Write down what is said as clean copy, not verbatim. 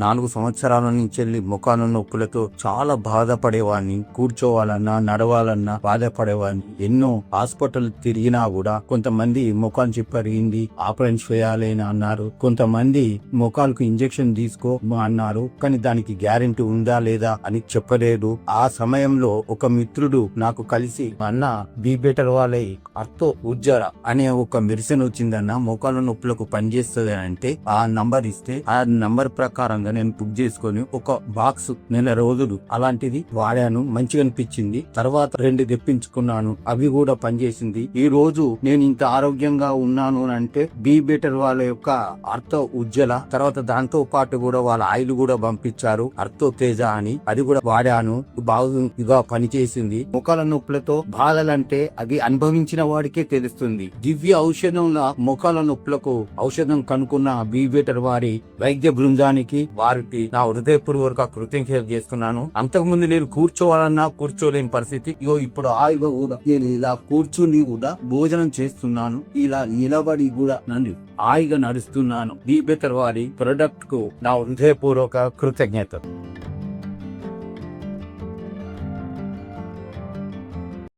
4 సంవత్సరాల నుంచి ముఖాన నొప్పులతో చాలా బాధపడేవాడిని. కూర్చోవాలన్నా నడవాలన్నా బాధపడేవాడిని. ఎన్నో హాస్పిటల్ తిరిగినా కూడా కొంతమంది ముఖాన్ని చెప్పరిగింది ఆపరేషన్ చేయాలి అని అన్నారు. కొంతమంది ముఖాలకు ఇంజెక్షన్ తీసుకో అన్నారు. కానీ దానికి గ్యారెంటీ ఉందా లేదా అని చెప్పలేదు. ఆ సమయంలో ఒక మిత్రుడు నాకు కలిసి అన్న బీ బెటర్ వాళ్ళే అర్థో ఉజ్జర అనే ఒక మెడిసిన్ వచ్చిందన్న ముఖాల నొప్పులకు పనిచేస్తుంది అంటే ఆ నంబర్ ఇస్తే ఆ నంబర్ ప్రకారంగా నేను బుక్ చేసుకొని ఒక బాక్స్ నెల రోజులు అలాంటిది వాడాను. మంచిగా అనిపించింది. తర్వాత 2 తెప్పించుకున్నాను. అవి కూడా పనిచేసింది. ఈ రోజు నేను ఇంత ఆరోగ్యంగా ఉన్నాను అంటే బీ బెటర్ వాళ్ళ యొక్క అర్థో ఉజ్జల తర్వాత దాంతో పాటు కూడా వాళ్ళ ఆయిల్ కూడా పంపించారు అర్థో తేజ అని. అది కూడా వాడాను. బాగా పనిచేసింది. ముఖాల నొప్పులతో బాధలంటే అది అనుభవించిన వాడికే తెలుస్తుంది. దివ్య ఔషధంలా ముఖాల నొప్పులకు ఔషధం కనుక్కున్న బీ బెటర్ వారి వైద్య బృందానికి వారికి నా హృదయపూర్వక కృతజ్ఞతలు చేస్తున్నాను. అంతకుముందు నేను కూర్చోవాలన్నా కూర్చోలేని పరిస్థితి. ఇప్పుడు హాయిగా కూడా నేను ఇలా కూర్చుని కూడా భోజనం చేస్తున్నాను. ఇలా నిలబడి కూడా నన్ను హాయిగా నడుస్తున్నాను. బీ బెటర్ వారి ప్రొడక్ట్ కు నా హృదయపూర్వక కృతజ్ఞతలు.